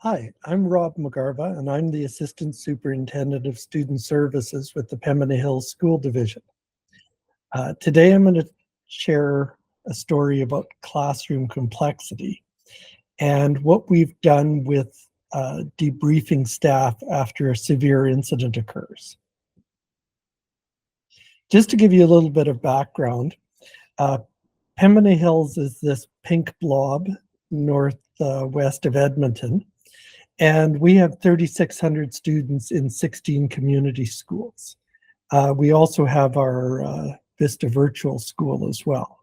Hi, I'm Rob McGarva, and I'm the Assistant Superintendent of Student Services with the Pembina Hills School Division. Today I'm going to share a story about classroom complexity and what we've done with debriefing staff after a severe incident occurs. Just to give you a little bit of background, Pembina Hills is this pink blob northwest of Edmonton. And we have 3,600 students in 16 community schools. We also have our Vista Virtual School as well.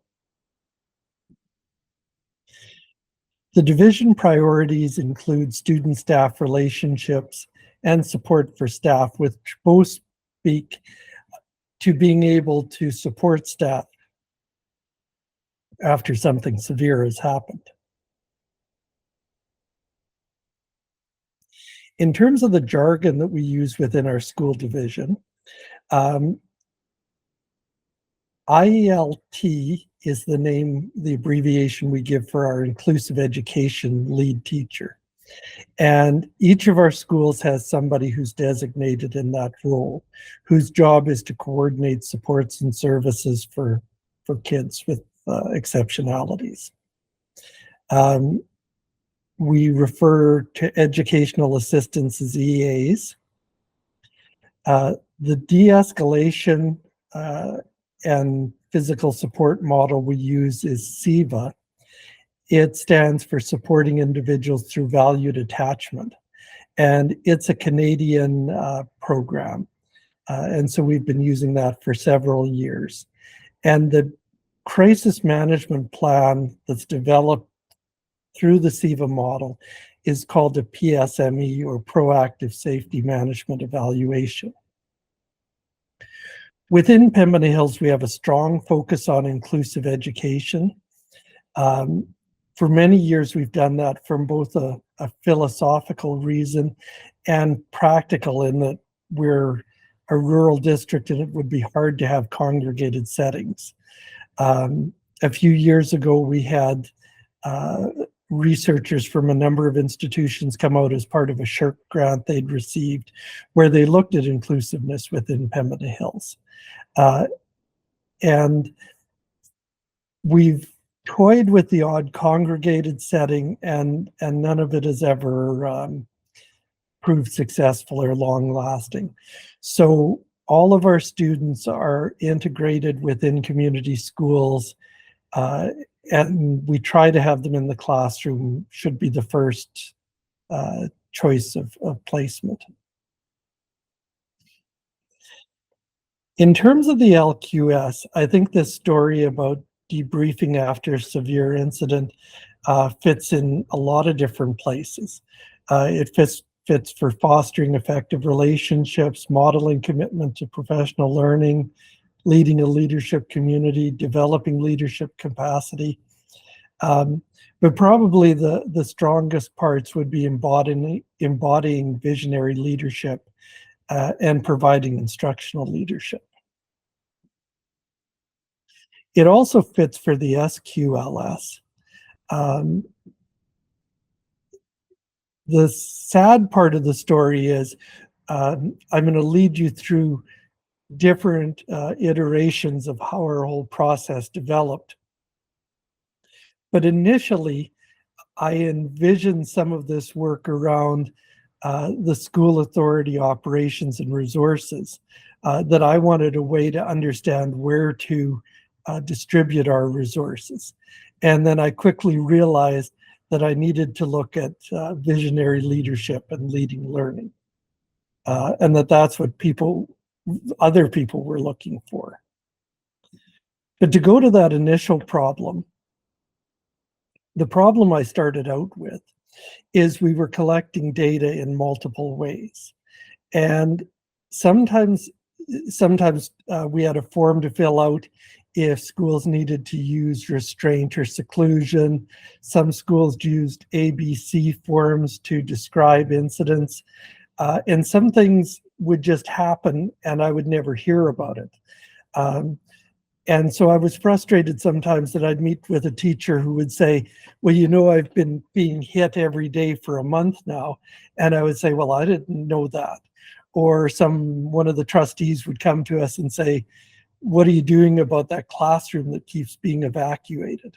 The division priorities include student-staff relationships and support for staff, which both speak to being able to support staff after something severe has happened. In terms of the jargon that we use within our school division, IELT is the abbreviation we give for our inclusive education lead teacher. And each of our schools has somebody who's designated in that role, whose job is to coordinate supports and services for kids with exceptionalities. We refer to educational assistants as EAs. The de-escalation and physical support model we use is SEVA. It stands for Supporting Individuals Through Valued Attachment. And it's a Canadian program. And so we've been using that for several years. And the crisis management plan that's developed through the SEVA model is called a PSME, or Proactive Safety Management Evaluation. Within Pembina Hills, we have a strong focus on inclusive education. For many years, we've done that from both a philosophical reason and practical, in that we're a rural district and it would be hard to have congregated settings. A few years ago, we had researchers from a number of institutions come out as part of a SHIRK grant they'd received, where they looked at inclusiveness within Pembina Hills. And we've toyed with the odd congregated setting, and none of it has ever proved successful or long-lasting. So all of our students are integrated within community schools, and we try to have them in the classroom, should be the first choice of placement. In terms of the LQS, I think this story about debriefing after a severe incident fits in a lot of different places. It fits for fostering effective relationships, modeling commitment to professional learning, leading a leadership community, developing leadership capacity. But probably the strongest parts would be embodying visionary leadership and providing instructional leadership. It also fits for the SQLS. The sad part of the story is I'm going to lead you through different iterations of how our whole process developed. But initially, I envisioned some of this work around the school authority operations and resources, that I wanted a way to understand where to distribute our resources. And then I quickly realized that I needed to look at visionary leadership and leading learning, and that's what other people were looking for. But to go to that initial problem, the problem I started out with is we were collecting data in multiple ways. And sometimes we had a form to fill out if schools needed to use restraint or seclusion. Some schools used ABC forms to describe incidents. And some things would just happen and I would never hear about it. And so I was frustrated sometimes that I'd meet with a teacher who would say, well, you know, I've been being hit every day for a month now. And I would say, well, I didn't know that. Or one of the trustees would come to us and say, what are you doing about that classroom that keeps being evacuated?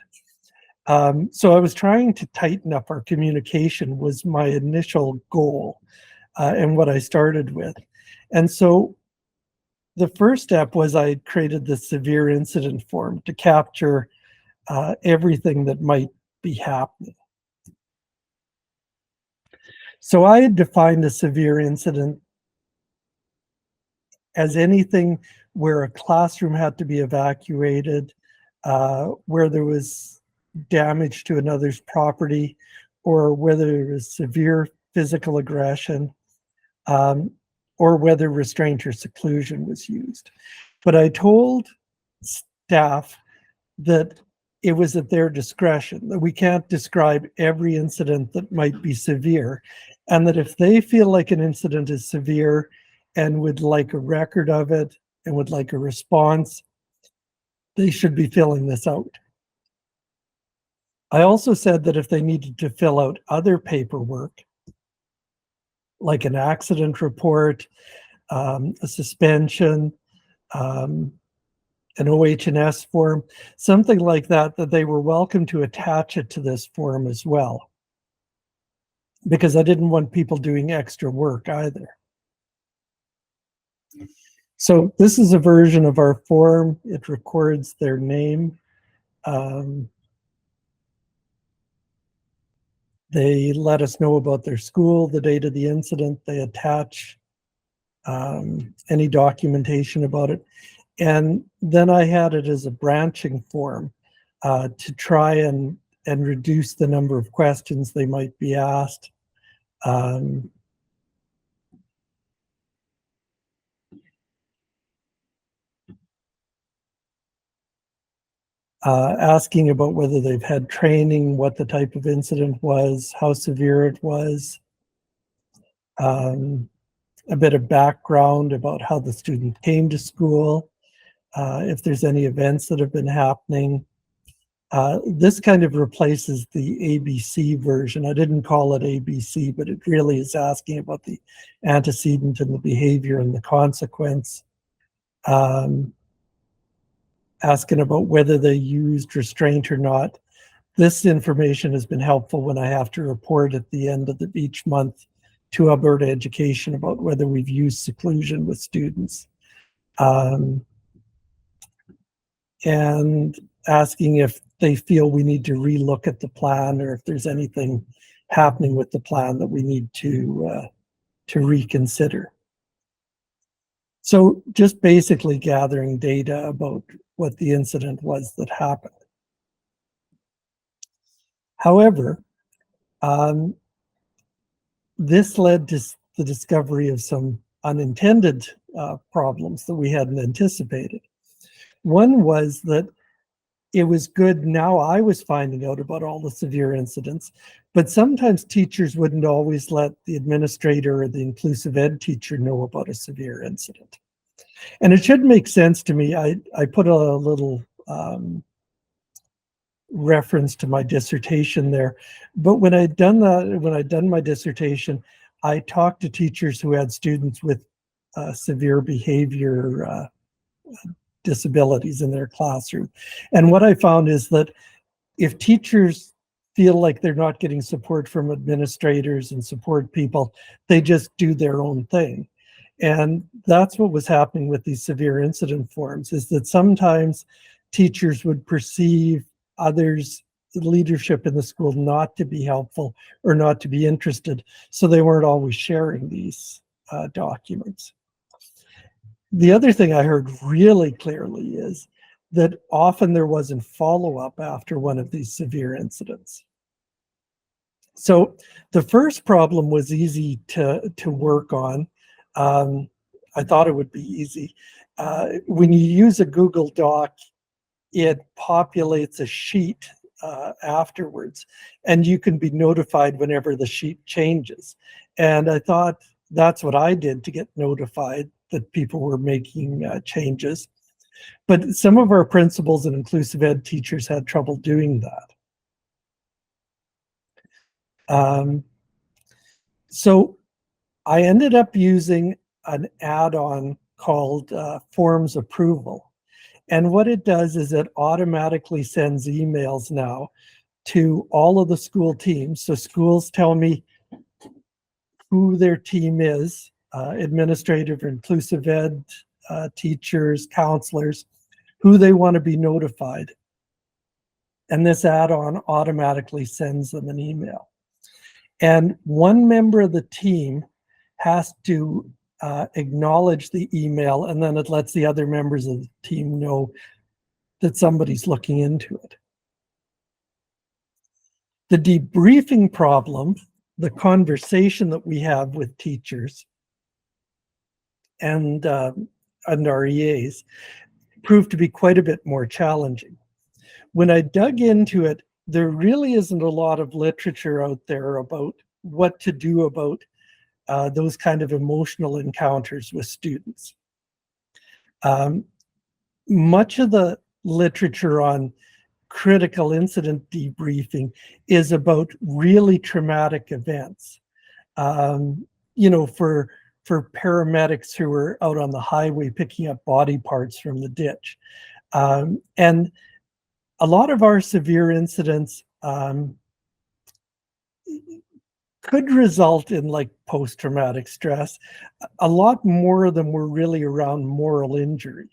So I was trying to tighten up our communication was my initial goal, and what I started with. And so the first step was I created the severe incident form to capture everything that might be happening. So I had defined a severe incident as anything where a classroom had to be evacuated, where there was damage to another's property, or whether there was severe physical aggression, um, or whether restraint or seclusion was used. But I told staff that it was at their discretion, that we can't describe every incident that might be severe, and that if they feel like an incident is severe and would like a record of it and would like a response, they should be filling this out. I also said that if they needed to fill out other paperwork, like an accident report, a suspension, um, an OH&S form, something like that, that they were welcome to attach it to this form as well, because I didn't want people doing extra work either. So this is a version of our form. It records their name. They let us know about their school, the date of the incident. They attach any documentation about it. And then I had it as a branching form to try and reduce the number of questions they might be asked. Asking about whether they've had training, what the type of incident was, how severe it was, a bit of background about how the student came to school, if there's any events that have been happening. This kind of replaces the ABC version. I didn't call it ABC, but it really is asking about the antecedent and the behavior and the consequence. Asking about whether they used restraint or not. This information has been helpful when I have to report at the end of each month to Alberta Education about whether we've used seclusion with students. And asking if they feel we need to relook at the plan, or if there's anything happening with the plan that we need to reconsider. So just basically gathering data about what the incident was that happened. However, this led to the discovery of some unintended problems that we hadn't anticipated. One was that it was good, now I was finding out about all the severe incidents, but sometimes teachers wouldn't always let the administrator or the inclusive ed teacher know about a severe incident. And it should make sense to me. I put a little reference to my dissertation there, but when I'd done my dissertation, I talked to teachers who had students with severe behavior disabilities in their classroom. And what I found is that if teachers feel like they're not getting support from administrators and support people, they just do their own thing. And that's what was happening with these severe incident forms, is that sometimes teachers would perceive others, leadership in the school, not to be helpful or not to be interested. So they weren't always sharing these documents. The other thing I heard really clearly is that often there wasn't follow-up after one of these severe incidents. So the first problem was easy to work on. I thought it would be easy. When you use a Google Doc, it populates a sheet afterwards, and you can be notified whenever the sheet changes. And I thought that's what I did to get notified that people were making changes. But some of our principals and inclusive ed teachers had trouble doing that. So I ended up using an add-on called Forms Approval. And what it does is it automatically sends emails now to all of the school teams. So schools tell me who their team is, administrative or inclusive ed, teachers, counselors, who they want to be notified. And this add-on automatically sends them an email. And one member of the team has to acknowledge the email, and then it lets the other members of the team know that somebody's looking into it. The debriefing problem, the conversation that we have with teachers and our EAs, proved to be quite a bit more challenging. When I dug into it, there really isn't a lot of literature out there about what to do about those kind of emotional encounters with students. Much of the literature on critical incident debriefing is about really traumatic events. You know, for paramedics who are out on the highway picking up body parts from the ditch. And a lot of our severe incidents could result in like post-traumatic stress. A lot more of them were really around moral injury.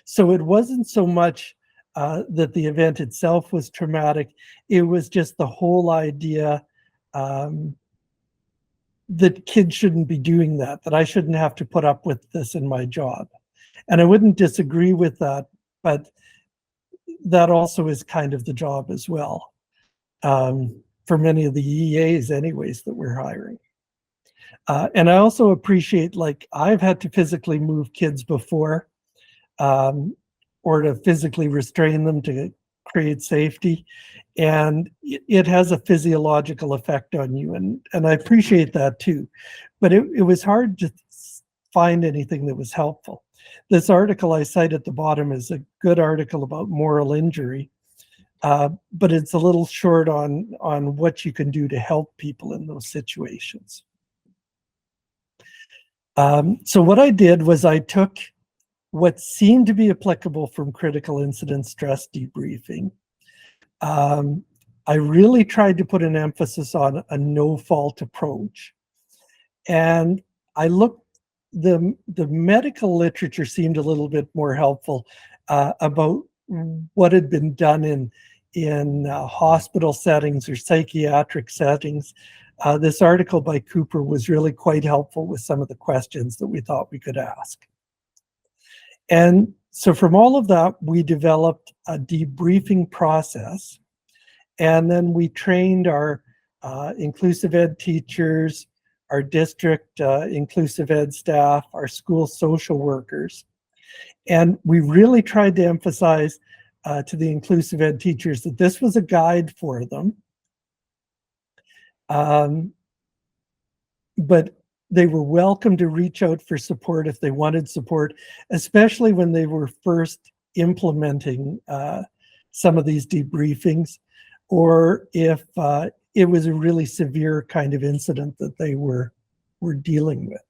So it wasn't so much that the event itself was traumatic, it was just the whole idea that kids shouldn't be doing that I shouldn't have to put up with this in my job. And I wouldn't disagree with that, but that also is kind of the job as well. For many of the EAs anyways that we're hiring. And I also appreciate, like, I've had to physically move kids before, or to physically restrain them to create safety. And it has a physiological effect on you. And I appreciate that too. But it was hard to find anything that was helpful. This article I cite at the bottom is a good article about moral injury. But it's a little short on what you can do to help people in those situations. So what I did was I took what seemed to be applicable from critical incident stress debriefing. I really tried to put an emphasis on a no-fault approach. And I looked, the medical literature seemed a little bit more helpful about what had been done in hospital settings or psychiatric settings. This article by Cooper was really quite helpful with some of the questions that we thought we could ask. And so from all of that, we developed a debriefing process. And then we trained our inclusive ed teachers, our district inclusive ed staff, our school social workers. And we really tried to emphasize to the inclusive ed teachers that this was a guide for them. But they were welcome to reach out for support if they wanted support, especially when they were first implementing some of these debriefings, or if it was a really severe kind of incident that they were dealing with.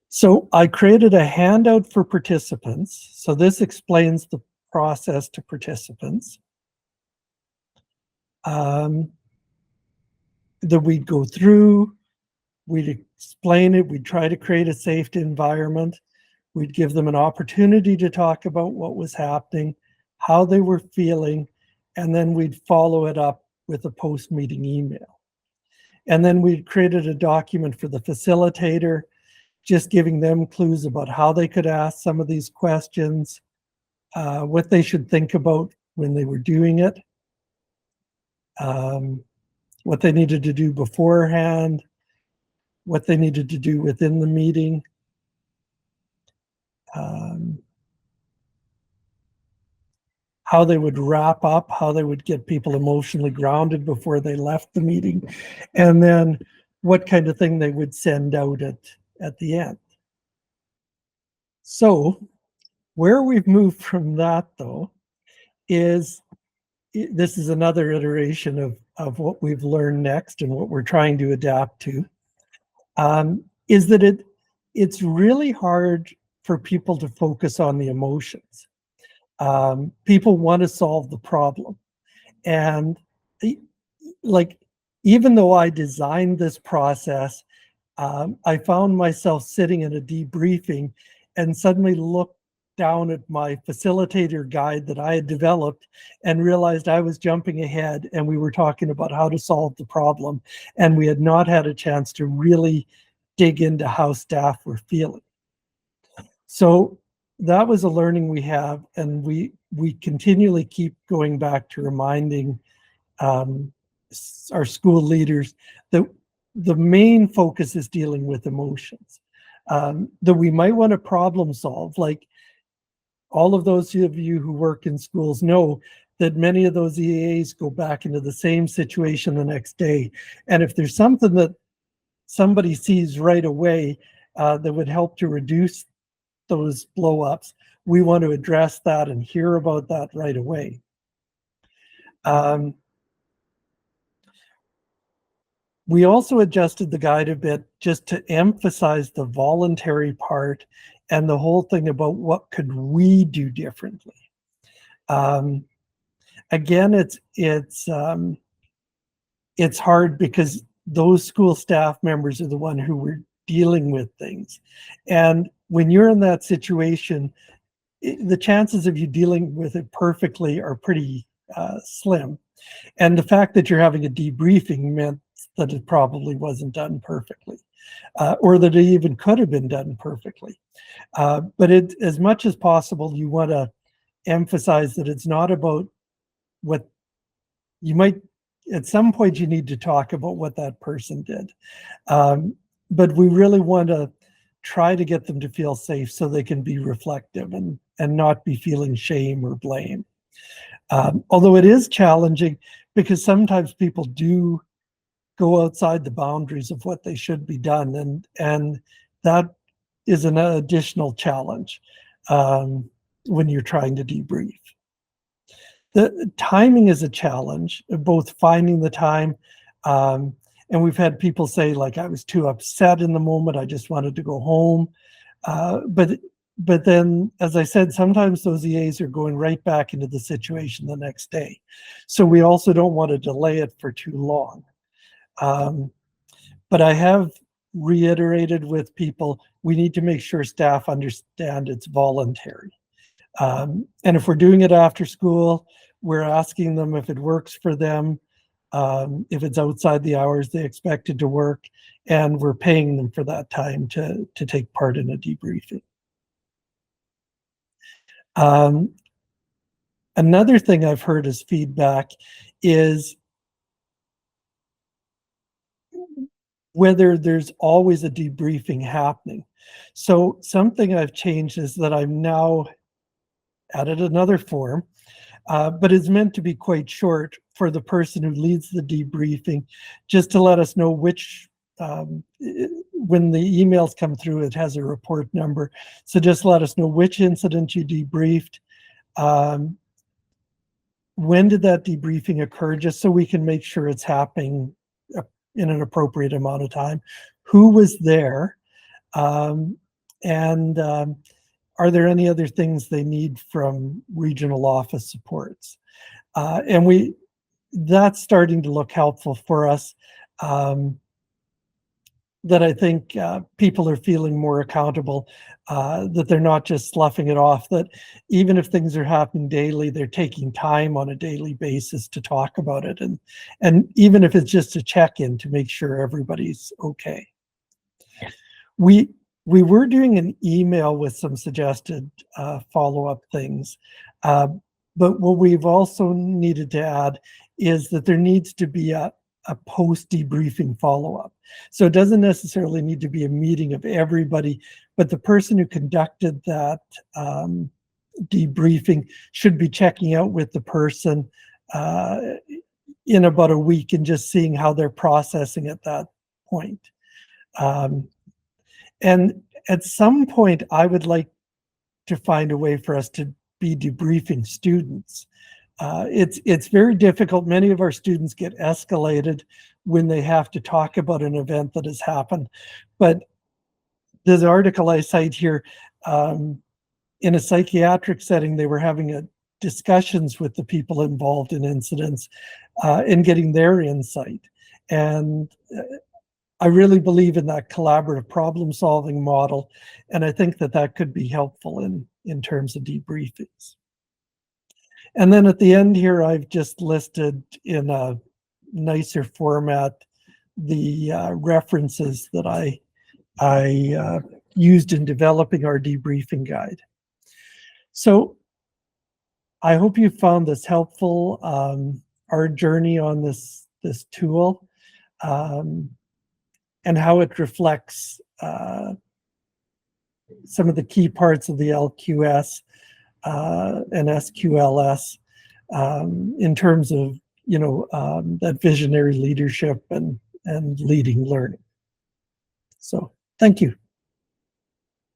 So I created a handout for participants. So this explains the process to participants. That we'd go through, we'd explain it, we'd try to create a safe environment, we'd give them an opportunity to talk about what was happening, how they were feeling, and then we'd follow it up with a post-meeting email. And then we'd created a document for the facilitator, just giving them clues about how they could ask some of these questions, what they should think about when they were doing it, what they needed to do beforehand, what they needed to do within the meeting. How they would wrap up, how they would get people emotionally grounded before they left the meeting, and then what kind of thing they would send out at the end. So Where we've moved from that, though, is this is another iteration of what we've learned next and what we're trying to adapt to, is that it's really hard for people to focus on the emotions. People want to solve the problem. And like, even though I designed this process, I found myself sitting in a debriefing and suddenly looked down at my facilitator guide that I had developed and realized I was jumping ahead and we were talking about how to solve the problem. And we had not had a chance to really dig into how staff were feeling. So that was a learning we have, and we continually keep going back to reminding um, our school leaders that the main focus is dealing with emotions. That we might want to problem solve, like all of those of you who work in schools know that many of those EAs go back into the same situation the next day. And if there's something that somebody sees right away that would help to reduce those blow-ups, we want to address that and hear about that right away. We also adjusted the guide a bit just to emphasize the voluntary part and the whole thing about what could we do differently. Again, it's hard because those school staff members are the one who were dealing with things. And when you're in that situation, the chances of you dealing with it perfectly are pretty slim. And the fact that you're having a debriefing meant that it probably wasn't done perfectly, or that it even could have been done perfectly. But as much as possible, you want to emphasize that it's not about what you might, at some point you need to talk about what that person did. But we really want to try to get them to feel safe so they can be reflective and not be feeling shame or blame. Although it is challenging because sometimes people do go outside the boundaries of what they should be done, and that is an additional challenge when you're trying to debrief. The timing is a challenge, both finding the time, and we've had people say, like, I was too upset in the moment, I just wanted to go home. But then, as I said, sometimes those EAs are going right back into the situation the next day. So we also don't want to delay it for too long. But I have reiterated with people, we need to make sure staff understand it's voluntary. And if we're doing it after school, we're asking them if it works for them, if it's outside the hours they expected to work, and we're paying them for that time to take part in a debriefing. Another thing I've heard as feedback is whether there's always a debriefing happening. So something I've changed is that I'm now added another form, but it's meant to be quite short for the person who leads the debriefing, just to let us know which, when the emails come through, it has a report number. So just let us know which incident you debriefed, when did that debriefing occur, just so we can make sure it's happening in an appropriate amount of time, who was there, and are there any other things they need from regional office supports? And that's starting to look helpful for us, that I think people are feeling more accountable, that they're not just sloughing it off, that even if things are happening daily, they're taking time on a daily basis to talk about it. And even if it's just a check-in to make sure everybody's okay. We were doing an email with some suggested follow-up things, but what we've also needed to add is that there needs to be a post-debriefing follow-up. So it doesn't necessarily need to be a meeting of everybody, but the person who conducted that debriefing should be checking out with the person in about a week and just seeing how they're processing at that point. And at some point, I would like to find a way for us to be debriefing students. It's very difficult. Many of our students get escalated when they have to talk about an event that has happened. But this article I cite here, in a psychiatric setting, they were having discussions with the people involved in incidents and getting their insight. And I really believe in that collaborative problem-solving model, and I think that that could be helpful in terms of debriefings. And then at the end here, I've just listed in a nicer format the references that I used in developing our debriefing guide. So I hope you found this helpful, our journey on this tool, and how it reflects some of the key parts of the LQS and SQLS in terms of, that visionary leadership and leading learning. So thank you.